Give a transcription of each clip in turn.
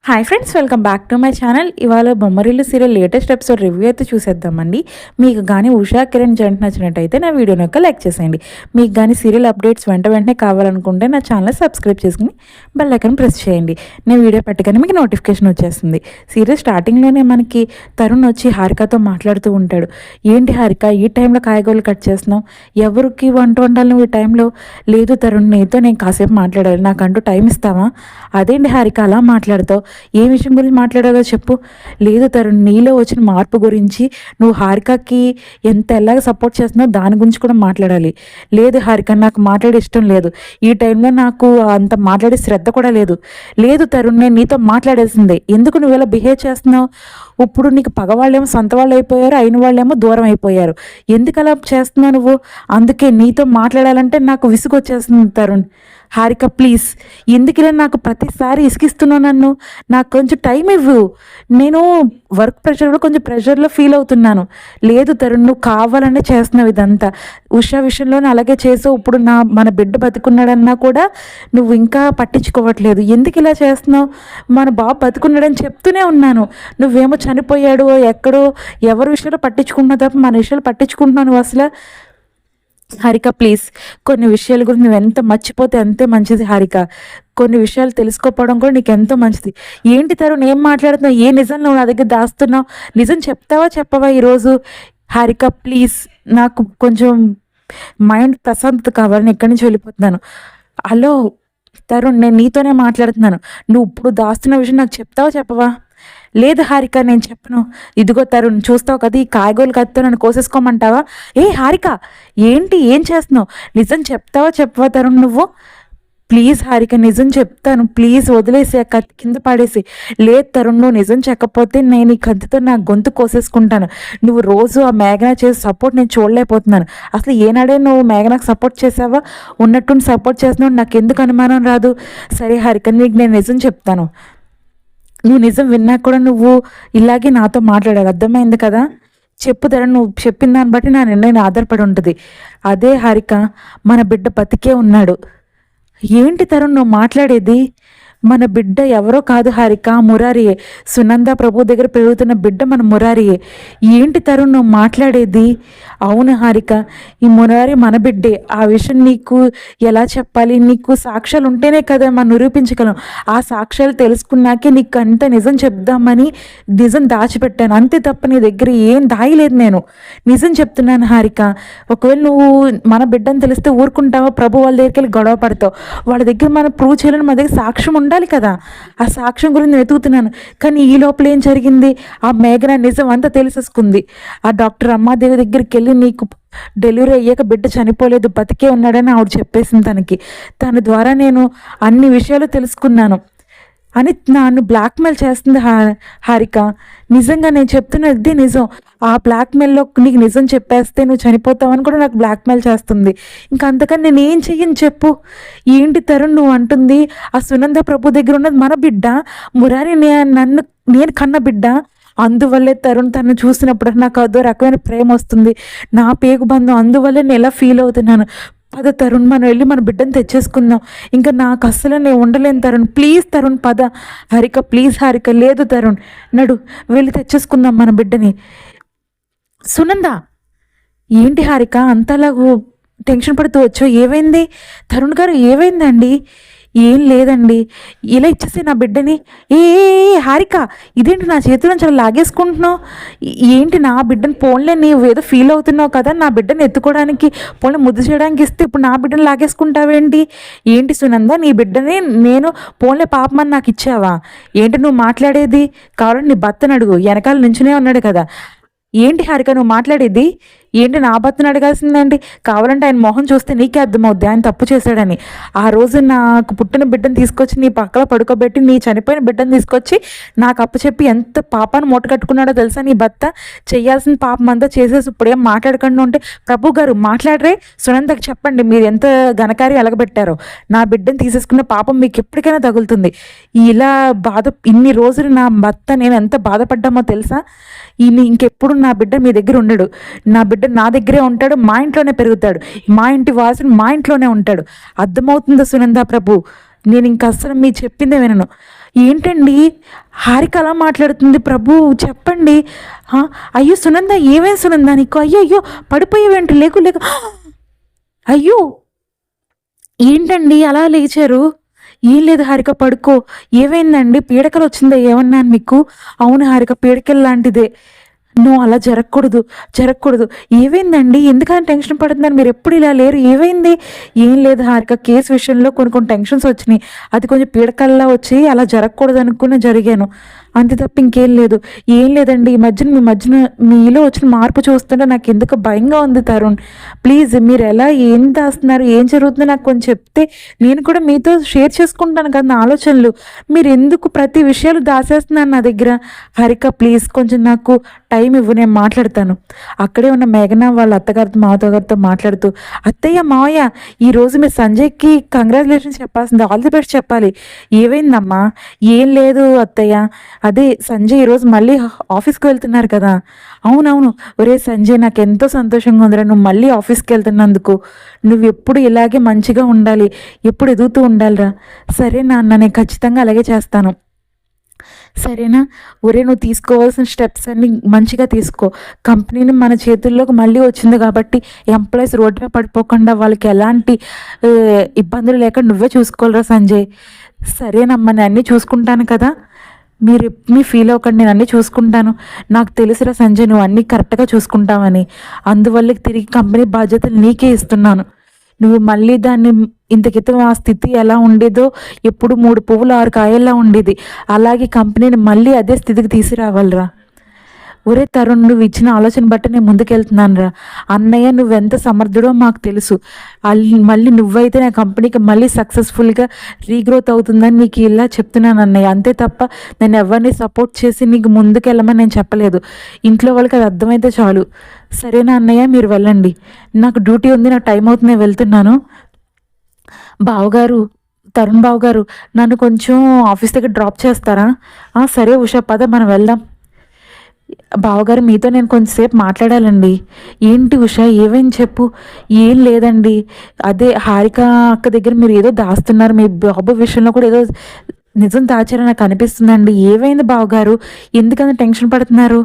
Hi friends, welcome back to my channel. ఇవాళ Bommarillu serial latest episode review అయితే చూసేద్దామండి. మీకు కానీ ఉషా కిరణ్ జంట నచ్చినట్టయితే నా వీడియోని ఒక లైక్ చేసేయండి. మీకు కానీ సీరియల్ అప్డేట్స్ వెంటనే కావాలనుకుంటే నా ఛానల్ సబ్స్క్రైబ్ చేసుకుని బెల్ ఐకాన్ ప్రెస్ చేయండి. నేను వీడియో పెట్టగానే మీకు నోటిఫికేషన్ వచ్చేస్తుంది. సీరియల్ స్టార్టింగ్లోనే మనకి తరుణ్ వచ్చి హారికతో మాట్లాడుతూ ఉంటాడు. ఏంటి హారిక, ఈ టైంలో కాయగూరలు కట్ చేస్తున్నావు? ఎవరికి వంట వండాలి నువ్వు ఈ టైంలో? లేదు తరుణ్, నీతో నేను కాసేపు మాట్లాడాలి, నాకంటూ టైం ఇస్తావా? అదేంటి హారిక అలా మాట్లాడతావు? ఏ విషయం గురించి మాట్లాడాలో చెప్పు. లేదు తరుణ్, నీలో వచ్చిన మార్పు గురించి, నువ్వు హారికకి ఎంత ఎలాగ సపోర్ట్ చేస్తున్నావు దాని గురించి కూడా మాట్లాడాలి. లేదు హారిక, నాకు మాట్లాడే ఇష్టం లేదు, ఈ టైంలో నాకు అంత మాట్లాడే శ్రద్ధ కూడా లేదు. లేదు తరుణ్, నేను నీతో మాట్లాడేసిందే, ఎందుకు నువ్వు ఇలా బిహేవ్ చేస్తున్నావు? ఇప్పుడు నీకు పగవాళ్ళేమో సొంత వాళ్ళు అయిపోయారు, అయిన వాళ్ళేమో దూరం అయిపోయారు. ఎందుకు అలా చేస్తున్నావు నువ్వు? అందుకే నీతో మాట్లాడాలంటే నాకు విసుగు వచ్చేస్తుంది తరుణ్. హారిక ప్లీజ్, ఎందుకులే నాకు ప్రతిసారి ఇసుకిస్తున్నావు నన్ను? నాకు కొంచెం టైం ఇవ్వు. నేను వర్క్ ప్రెషర్లో కొంచెం ప్రెషర్లో ఫీల్ అవుతున్నాను. లేదు తరుణ్, నువ్వు కావాలనే చేస్తున్నావు ఇదంతా. ఉషా విషయంలోనే అలాగే చేసావు. ఇప్పుడు మన బిడ్డ బతుకున్నాడన్నా కూడా నువ్వు ఇంకా పట్టించుకోవట్లేదు. ఎందుకు ఇలా చేస్తున్నావు? మన బాబు బతుకున్నాడని చెప్తూనే ఉన్నాను, నువ్వేమో చనిపోయాడు ఎక్కడో ఎవరి విషయంలో పట్టించుకుంటున్నావు తప్ప మన విషయాలు పట్టించుకుంటున్నావు అసలు. హారిక ప్లీజ్, కొన్ని విషయాల గురించి నువ్వు ఎంత మర్చిపోతే అంతే మంచిది హారిక. కొన్ని విషయాలు తెలుసుకోపోవడం కూడా నీకు ఎంతో మంచిది. ఏంటి తరుణ్, ఏం మాట్లాడుతున్నావు? ఏ నిజం నువ్వు నా దగ్గర దాస్తున్నావు? నిజం చెప్తావా చెప్పవా ఈరోజు? హారిక ప్లీజ్, నాకు కొంచెం మైండ్ ప్రశాంతత కావాలని ఇక్కడి నుంచి వెళ్ళిపోతున్నాను. హలో తరుణ్, నేను నీతోనే మాట్లాడుతున్నాను. నువ్వు ఇప్పుడు దాస్తున్న విషయం నాకు చెప్తావా చెప్పవా? లేదు హారిక, నేను చెప్పను. ఇదిగో తరుణ్, చూస్తావు కదా, ఈ కాయగూరలు కత్తితో నన్ను కోసేసుకోమంటావా? ఏ హారిక, ఏంటి, ఏం చేస్తున్నావు? నిజం చెప్తావా చెప్పవా తరుణ్ నువ్వు? ప్లీజ్ హారిక, నిజం చెప్తాను, ప్లీజ్ వదిలేసి ఆ కత్తి కింద పాడేసి. లేదు తరుణ్, నువ్వు నిజం చెప్పకపోతే నేను ఈ కత్తితో నా గొంతు కోసేసుకుంటాను. నువ్వు రోజు ఆ మేఘన చేసే సపోర్ట్ నేను చూడలేకపోతున్నాను. అసలు ఏనాడే నువ్వు మేఘనాకు సపోర్ట్ చేసావా? ఉన్నట్టు సపోర్ట్ చేస్తున్నావు, నాకు ఎందుకు అనుమానం రాదు? సరే హారిక, నీకు నేను నిజం చెప్తాను. నువ్వు నిజం విన్నా కూడా నువ్వు ఇలాగే నాతో మాట్లాడాలి, అర్థమైంది కదా? చెప్పు తరుణ్, నువ్వు చెప్పిన దాన్ని బట్టి నా నిర్ణయం ఆధారపడి ఉంటుంది. అదే హారిక, మన బిడ్డ బతికే ఉన్నాడు. ఏంటి తరుణ్ నువ్వు మాట్లాడేది? మన బిడ్డ ఎవరో కాదు హారిక, మురారియే. సునంద ప్రభు దగ్గర పెరుగుతున్న బిడ్డ మన మురారియే. ఏంటి తరుణ్ నువ్వు మాట్లాడేది? అవును హారిక, ఈ మురారి మన బిడ్డే. ఆ విషయం నీకు ఎలా చెప్పాలి? నీకు సాక్ష్యాలు ఉంటేనే కదా మనం నిరూపించగలం. ఆ సాక్ష్యాలు తెలుసుకున్నాకే నీకు అంత నిజం చెప్దామని నిజం దాచిపెట్టాను, అంతే తప్ప నీ దగ్గర ఏం దాయలేదు. నేను నిజం చెప్తున్నాను హారిక. ఒకవేళ నువ్వు మన బిడ్డని తెలిస్తే ఊరుకుంటావా? ప్రభు వాళ్ళ దగ్గరికి వెళ్ళి గొడవ పడతావు. వాళ్ళ దగ్గర మనం ప్రూవ్ చేయాలని మన దగ్గర సాక్ష్యం ఉండాలి కదా. ఆ సాక్ష్యం గురించి నేను వెతుకుతున్నాను. కానీ ఈ లోపల ఏం జరిగింది? ఆ మేఘన నిజం అంతా తెలిసేసుకుంది. ఆ డాక్టర్ అమ్మాదేవి దగ్గరికి వెళ్ళి నీకు డెలివరీ అయ్యాక బిడ్డ చనిపోలేదు, బతికే ఉన్నాడని ఆవిడ చెప్పేసింది తనకి. తన ద్వారా నేను అన్ని విషయాలు తెలుసుకున్నాను అని నన్ను బ్లాక్మెయిల్ చేస్తుంది హారిక. నిజంగా నేను చెప్తున్నది నిజం. ఆ బ్లాక్మెయిల్లో నీకు నిజం చెప్పేస్తే నువ్వు చనిపోతావని కూడా నాకు బ్లాక్మెయిల్ చేస్తుంది. ఇంకా అంతకని నేను ఏం చెయ్యను చెప్పు? ఏంటి తరుణ్ నువ్వు అంటుంది? ఆ సునంద ప్రభు దగ్గర ఉన్నది మన బిడ్డ, మురారి నేను కన్న బిడ్డ. అందువల్లే తరుణ్ తను చూసినప్పుడు నాకు అదో రకమైన ప్రేమ వస్తుంది, నా పేగు బంధం. అందువల్లే నేను ఎలా ఫీల్ అవుతున్నాను. పద తరుణ్, మనం వెళ్ళి మన బిడ్డను తెచ్చేసుకుందాం. ఇంకా నాకు అస్సలు నేను ఉండలేను తరుణ్, ప్లీజ్ తరుణ్ పద. హారిక ప్లీజ్ హారిక. లేదు తరుణ్, నడు వెళ్ళి తెచ్చేసుకుందాం మన బిడ్డని. సునంద, ఏంటి హారిక అంతలాగూ టెన్షన్ పడుతూ వచ్చో? ఏమైంది తరుణ్ గారు, ఏమైందండి? ఏం లేదండి, ఇలా ఇచ్చేసి నా బిడ్డని. ఏ హారిక, ఇదేంటి నా చేతిలో చాలా లాగేసుకుంటున్నావు? ఏంటి నా బిడ్డని? పోన్లే, నీవు ఏదో ఫీల్ అవుతున్నావు కదా, నా బిడ్డని ఎత్తుకోవడానికి పోన్లే ముద్దు చేయడానికి ఇస్తే ఇప్పుడు నా బిడ్డని లాగేసుకుంటావేంటి? ఏంటి సునంద, నీ బిడ్డని నేను పోన్లే పాపమని నాకు ఇచ్చావా? ఏంటి నువ్వు మాట్లాడేది? కావాలంటే నీ భర్తను అడుగు, వెనకాల నుంచునే ఉన్నాడు కదా. ఏంటి హారిక నువ్వు మాట్లాడేది? ఏంటి నా భర్తను అడగాల్సిందండి? కావాలంటే ఆయన మొహం చూస్తే నీకే అర్థమవుద్ది ఆయన తప్పు చేశాడని. ఆ రోజు నాకు పుట్టిన బిడ్డను తీసుకొచ్చి నీ పక్కన పడుకోబెట్టి, నీ చనిపోయిన బిడ్డను తీసుకొచ్చి నాకు అప్పచెప్పి ఎంత పాపాన్ని మూట కట్టుకున్నాడో తెలుసా నీ భర్త? చేయాల్సిన పాపం అంతా చేసేసి ఇప్పుడు ఏం మాట్లాడకుండా ఉంటే? ప్రభు గారు మాట్లాడరే, సునందకి చెప్పండి మీరు ఎంత ఘనకార్యం ఎలగబెట్టారో. నా బిడ్డను తీసేసుకున్న పాపం మీకు ఎప్పటికైనా తగులుతుంది. ఇలా ఇన్ని రోజులు నా భర్త నేను ఎంత బాధపడ్డామో తెలుసా? ఇంకెప్పుడు నా బిడ్డ మీ దగ్గర ఉండడు, నా బిడ్డ నా దగ్గరే ఉంటాడు, మా ఇంట్లోనే పెరుగుతాడు, మా ఇంటి వాసుడు మా ఇంట్లోనే ఉంటాడు. అర్థమవుతుందా సునంద ప్రభు? నేను ఇంక అస్సలు మీ చెప్పిందే వినను. ఏంటండి హారిక అలా మాట్లాడుతుంది? ప్రభు చెప్పండి. అయ్యో సునంద, ఏమైంది సునంద నీకు? అయ్యో అయ్యో పడిపోయేవేంటి? లేకు లేకు. అయ్యో ఏంటండి అలా లేచారు? ఏం లేదు హారిక, పడుకో. ఏమైందండి? పీడకలు వచ్చిందా ఏమన్నాను మీకు? అవును హారిక, పీడకలు లాంటిదే. నువ్వు అలా జరగకూడదు, జరగకూడదు. ఏమైందండి? ఎందుకని టెన్షన్ పడుతున్నారు? మీరు ఎప్పుడు ఇలా లేరు. ఏమైంది? ఏం లేదు హారిక, కేసు విషయంలో కొన్ని కొన్ని టెన్షన్స్ వచ్చినాయి. అది కొంచెం పీడకల్లా వచ్చి అలా జరగకూడదు అనుకుని జరిగాను, అంతే తప్ప ఇంకేం లేదు. ఏం లేదండి, ఈ మధ్యన మీ మధ్యన మీలో వచ్చిన మార్పు చూస్తుంటే నాకు ఎందుకు భయంగా ఉంది తరుణ్. ప్లీజ్ మీరు ఎలా ఏం దాస్తున్నారు, ఏం జరుగుతుందో నాకు కొంచెం చెప్తే నేను కూడా మీతో షేర్ చేసుకుంటాను కదా నా ఆలోచనలు. మీరు ఎందుకు ప్రతి విషయాలు దాసేస్తున్నారు నా దగ్గర? హరిక ప్లీజ్ కొంచెం నాకు టైం ఇవ్వు, నేను మాట్లాడతాను. అక్కడే ఉన్న మేఘన వాళ్ళ అత్తగారితో మాతగారితో మాట్లాడుతూ, అత్తయ్య మావయ్య ఈరోజు మీరు సంజయ్కి కంగ్రాచులేషన్స్ చెప్పాల్సింది, ఆల్ ది బెస్ట్ చెప్పాలి. ఏమైందమ్మా? ఏం లేదు అత్తయ్య, అదే సంజయ్ ఈరోజు మళ్ళీ ఆఫీస్కి వెళ్తున్నారు కదా. అవునవును. ఒరే సంజయ్, నాకు ఎంతో సంతోషంగా ఉందిరా నువ్వు మళ్ళీ ఆఫీస్కి వెళ్తున్నందుకు. నువ్వు ఎప్పుడు ఇలాగే మంచిగా ఉండాలి, ఎప్పుడు ఎదుగుతూ ఉండాలిరా. సరే నాన్న, నేను ఖచ్చితంగా అలాగే చేస్తాను. సరేనా? ఒరే నువ్వు తీసుకోవాల్సిన స్టెప్స్ అన్నీ మంచిగా తీసుకో. కంపెనీని మన చేతుల్లోకి మళ్ళీ వచ్చింది కాబట్టి ఎంప్లాయీస్ రోడ్డు మీద పడిపోకుండా వాళ్ళకి ఎలాంటి ఇబ్బందులు లేకుండా నువ్వే చూసుకోవాలిరా సంజయ్. సరేనమ్మా, నేను అన్నీ చూసుకుంటాను కదా, మీరు మీ ఫీల్ అవ్వకండి, నేను అన్నీ చూసుకుంటాను. నాకు తెలుసురా సంజయ్, నువ్వు అన్నీ కరెక్ట్గా చూసుకుంటావని. అందువల్ల తిరిగి కంపెనీ బాధ్యతలు నీకే ఇస్తున్నాను. నువ్వు మళ్ళీ దాన్ని ఇంతకితం ఆ స్థితి ఎలా ఉండేదో, ఎప్పుడు 3 పువ్వులు 6 కాయల్లా ఉండేది, అలాగే కంపెనీని మళ్ళీ అదే స్థితికి తీసుకురావాలిరా. ఒరే తరుణ్, నువ్వు ఇచ్చిన ఆలోచన బట్టి నేను ముందుకెళ్తున్నాను రా. అన్నయ్య నువ్వెంత సమర్థుడో మాకు తెలుసు. మళ్ళీ నువ్వైతే నా కంపెనీకి మళ్ళీ సక్సెస్ఫుల్గా రీగ్రోత్ అవుతుందని నీకు ఇలా చెప్తున్నాను అన్నయ్య, అంతే తప్ప నేను ఎవరిని సపోర్ట్ చేసి నీకు ముందుకెళ్ళమని నేను చెప్పలేదు. ఇంట్లో వాళ్ళకి అది అర్థమైతే చాలు. సరేనా అన్నయ్య, మీరు వెళ్ళండి, నాకు డ్యూటీ ఉంది, నాకు టైం అవుతుంది, నేను వెళ్తున్నాను. బావగారు, తరుణ్ బావగారు, నన్ను కొంచెం ఆఫీస్ దగ్గర డ్రాప్ చేస్తారా? సరే ఉషా, పద మనం వెళ్దాం. బావగారు మీతో నేను కొంచెంసేపు మాట్లాడాలండి. ఏంటి ఉషా, ఏమైంది చెప్పు. ఏం లేదండి, అదే హారిక అక్క దగ్గర మీరు ఏదో దాస్తున్నారు, మీ బాబు విషయంలో కూడా ఏదో నిజం దాచారని నాకు అనిపిస్తుందండి. ఏమైంది బావగారు, ఎందుకంత టెన్షన్ పడుతున్నారు?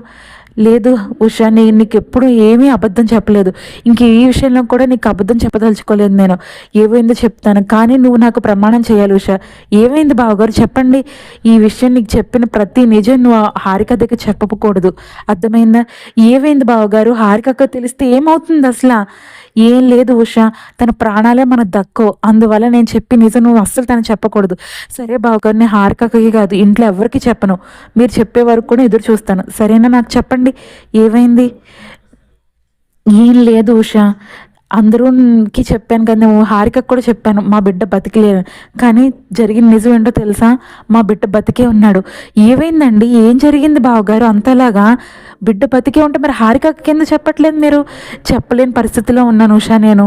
లేదు ఉషా, నేను నీకు ఎప్పుడు ఏమీ అబద్ధం చెప్పలేదు, ఇంక ఈ విషయంలో కూడా నీకు అబద్ధం చెప్పదలుచుకోలేదు. నేను ఏమైందో చెప్తాను, కానీ నువ్వు నాకు ప్రమాణం చేయాలి ఉషా. ఏమైంది బావగారు చెప్పండి. ఈ విషయం నీకు చెప్పిన ప్రతి నిజం నువ్వు హారిక దగ్గర చెప్పకూడదు, అర్థమైందా? ఏమైంది బావగారు? హారికక్క తెలిస్తే ఏమవుతుంది అసలు? ఏం లేదు ఉషా, తన ప్రాణాలే మనకు దక్కో, అందువల్ల నేను చెప్పి నిజం నువ్వు అస్సలు తను చెప్పకూడదు. సరే బావగారు, నేను హారికక్కకి కాదు ఇంట్లో ఎవరికి చెప్పను, మీరు చెప్పే వరకు కూడా ఎదురు చూస్తాను. సరేనా? నాకు చెప్పండి, ఏమైంది? ఏం లేదు ఉషా, అందరూకి చెప్పాను కదా, నువ్వు హారికకు కూడా చెప్పాను మా బిడ్డ బతికలేదు, కానీ జరిగిన నిజం ఏంటో తెలుసా? మా బిడ్డ బతికే ఉన్నాడు. ఏమైందండి? ఏం జరిగింది బావగారు అంతలాగా? బిడ్డ బతికే ఉంటే మరి హారికకి కింద చెప్పట్లేదు మీరు? చెప్పలేని పరిస్థితిలో ఉన్నాను ఉషా నేను.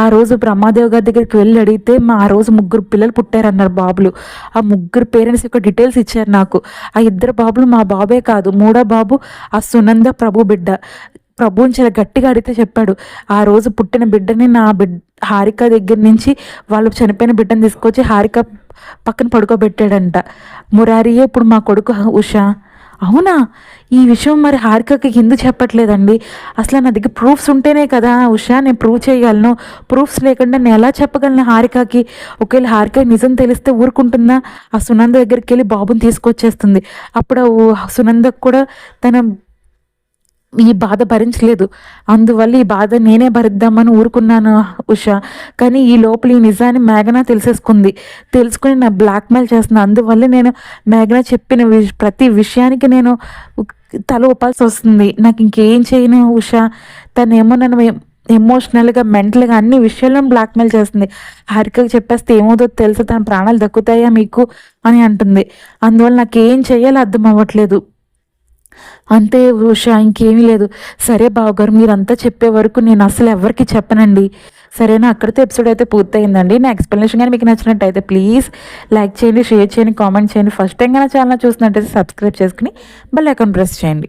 ఆ రోజు బ్రహ్మాదేవ్ గారి దగ్గరికి వెళ్ళి అడిగితే ఆ రోజు 3 పిల్లలు పుట్టారన్నారు బాబులు. ఆ 3 పేరెంట్స్ యొక్క డీటెయిల్స్ ఇచ్చారు నాకు. ఆ 2 బాబులు మా బాబే కాదు, 3వ బాబు ఆ సునంద ప్రభు బిడ్డ. ప్రభువుని చాలా గట్టిగా అడిగితే చెప్పాడు, ఆ రోజు పుట్టిన బిడ్డని నా హారిక దగ్గర నుంచి వాళ్ళు చనిపోయిన బిడ్డని తీసుకొచ్చి హారిక పక్కన పడుకోబెట్టాడంట. మురారియే ఇప్పుడు మా కొడుకు ఉషా. అవునా? ఈ విషయం మరి హారికకి ఎందుకు చెప్పట్లేదండి? అసలు నా దగ్గర ప్రూఫ్స్ ఉంటేనే కదా ఉషా నేను ప్రూవ్ చేయగలను. ప్రూఫ్స్ లేకుండా నేను ఎలా చెప్పగలను హారికకి? ఒకవేళ హారిక నిజం తెలిస్తే ఊరుకుంటుందా? ఆ సునంద దగ్గరికి వెళ్ళి బాబుని తీసుకొచ్చేస్తుంది. అప్పుడు సునందకు కూడా తన ఈ బాధ భరించలేదు, అందువల్ల ఈ బాధ నేనే భరిద్దామని ఊరుకున్నాను ఉషా. కానీ ఈ లోపల ఈ నిజాన్ని మేఘన తెలుసుకుని నా బ్లాక్మెయిల్ చేస్తుంది. అందువల్ల నేను మేఘన చెప్పిన ప్రతి విషయానికి నేను తల ఊపాల్సి వస్తుంది. నాకు ఇంకేం చేయను ఉషా. తనేమో నన్ను ఎమోషనల్గా మెంటల్గా అన్ని విషయాల్లో బ్లాక్మెయిల్ చేస్తుంది. హారికకి చెప్పేస్తే ఏమవుతుందో తెలుసు, తన ప్రాణాలు దక్కుతాయా మీకు అని అంటుంది. అందువల్ల నాకేం చేయాలో అర్థం అవ్వట్లేదు. అంతే ఉషా, ఇంకేమీ లేదు. సరే బావగారు, మీరంతా చెప్పే వరకు నేను అసలు ఎవరికి చెప్పనండి. సరేనా? అక్కడితో ఎపిసోడ్ అయితే పూర్తయిందండి. నా ఎక్స్ప్లెనేషన్ కానీ మీకు నచ్చినట్టయితే ప్లీజ్ లైక్ చేయండి, షేర్ చేయండి, కామెంట్ చేయండి. ఫస్ట్ టైం కానీ ఛానల్ చూసినట్టయితే సబ్స్క్రైబ్ చేసుకుని బెల్ ఐకాన్ ప్రెస్ చేయండి.